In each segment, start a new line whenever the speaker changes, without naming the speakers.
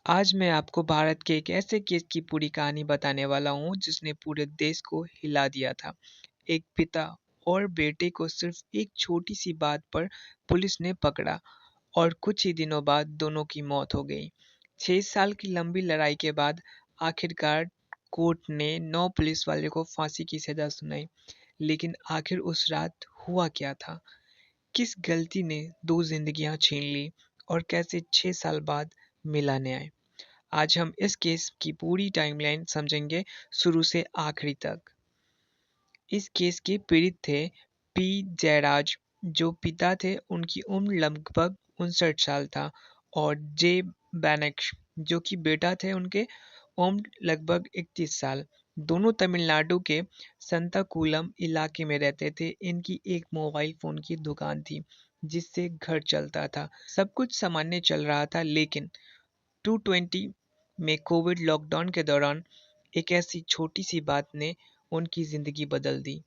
आज मैं आपको भारत के एक ऐसे केस की पूरी कहानी बताने वाला हूँ जिसने पूरे देश को हिला दिया था। एक पिता और बेटे को सिर्फ एक छोटी सी बात पर पुलिस ने पकड़ा और कुछ ही दिनों बाद दोनों की मौत हो गई। 6 साल की लंबी लड़ाई के बाद आखिरकार कोर्ट ने 9 पुलिस वाले को फांसी की सजा सुनाई। लेकिन आखिर उस रात हुआ क्या था? किस गलती ने दो जिंदगियां छीन ली और कैसे 6 साल बाद मिला न्याय? आज हम इस केस की पूरी टाइमलाइन समझेंगे, शुरू से आखिरी तक। इस केस के पीड़ित थे पी जयराज, जो पिता थे, उनकी उम्र लगभग 59 साल था, और जे बैनक्स, जो कि बेटा थे, उनके उम्र लगभग 31 साल। दोनों तमिलनाडु के संताकुलम इलाके में रहते थे। इनकी एक मोबाइल फोन की दुकान थी जिससे घर चलता था। सब कुछ सामान्य चल रहा था, लेकिन 220 में कोविड लॉकडाउन के दौरान एक ऐसी छोटी सी बात ने उनकी जिंदगी बदल दी।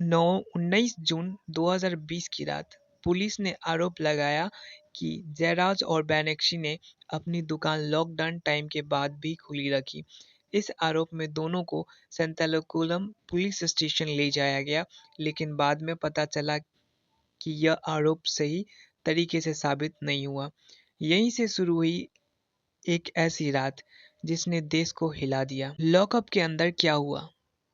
19 जून 2020 की रात पुलिस ने आरोप लगाया कि जयराज और बैनक्शी ने अपनी दुकान लॉकडाउन टाइम के बाद भी खुली रखी। इस आरोप में दोनों को संतलकुलम पुलिस स्टेशन ले जाया गया, लेकिन बाद में पता चला कि यह आरोप सही तरीके से साबित नहीं हुआ। यहीं से शुरू हुई एक ऐसी रात जिसने देश को हिला दिया। लॉकअप के अंदर क्या हुआ?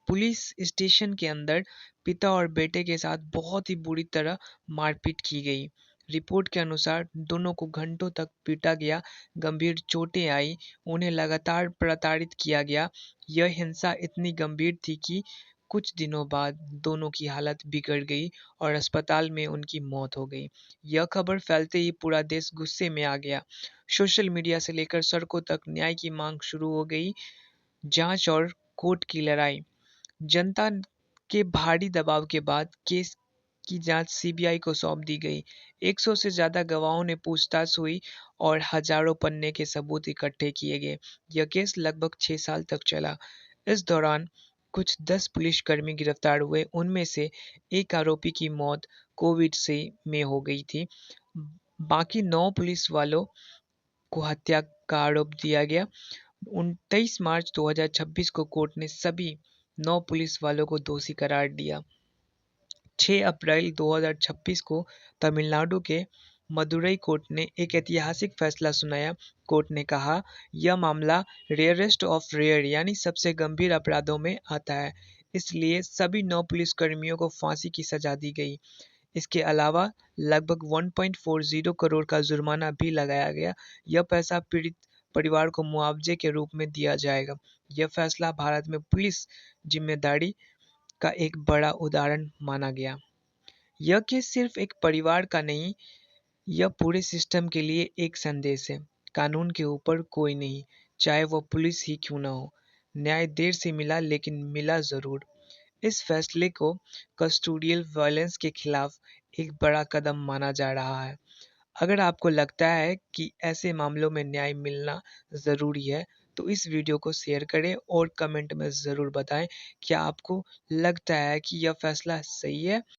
पुलिस स्टेशन के अंदर पिता और बेटे के साथ बहुत ही बुरी तरह मारपीट की गई। रिपोर्ट के अनुसार दोनों को घंटों तक पीटा गया, गंभीर चोटें आई, उन्हें लगातार प्रताड़ित किया गया। यह हिंसा इतनी गंभीर थी कि कुछ दिनों बाद दोनों की हालत बिगड़ गई और अस्पताल में उनकी मौत हो गई। यह खबर फैलते ही पूरा देश गुस्से में आ गया। सोशल मीडिया से लेकर सड़कों तक न्याय की मांग शुरू हो गई। जांच और कोर्ट की लड़ाई। जनता के भारी दबाव के बाद केस की जांच सीबीआई को सौंप दी गई। 100 से ज्यादा गवाहों ने पूछताछ हुई और हजारों पन्ने के सबूत इकट्ठे किए गए। यह केस लगभग 6 साल तक चला। इस दौरान कुछ 10 पुलिसकर्मी गिरफ्तार हुए। उनमें से एक आरोपी की मौत कोविड से में हो गई थी। बाकी 9 पुलिस वालों को हत्या का आरोप दिया गया। 29 मार्च 2026 को कोर्ट ने सभी 9 पुलिस वालों को दोषी करार दिया। 6 अप्रैल 2026 को तमिलनाडु के मदुरई कोर्ट ने एक ऐतिहासिक फैसला सुनाया। कोर्ट ने कहा, यह मामला रेयरेस्ट ऑफ रेयर यानी सबसे गंभीर अपराधों में आता है, इसलिए सभी 9 पुलिसकर्मियों को फांसी की सजा दी गई। इसके अलावा लगभग 1.40 करोड़ का जुर्माना भी लगाया गया। यह पैसा पीड़ित परिवार को मुआवजे के रूप में दिया जाएगा। यह फैसला भारत में पुलिस जिम्मेदारी का एक बड़ा उदाहरण माना गया। यह केस सिर्फ एक परिवार का नहीं, यह पूरे सिस्टम के लिए एक संदेश है। कानून के ऊपर कोई नहीं, चाहे वो पुलिस ही क्यों ना हो। न्याय देर से मिला, लेकिन मिला जरूर। इस फैसले को कस्टोडियल वायलेंस के खिलाफ एक बड़ा कदम माना जा रहा है। अगर आपको लगता है कि ऐसे मामलों में न्याय मिलना ज़रूरी है, तो इस वीडियो को शेयर करें और कमेंट में ज़रूर बताएं, क्या आपको लगता है कि यह फैसला सही है?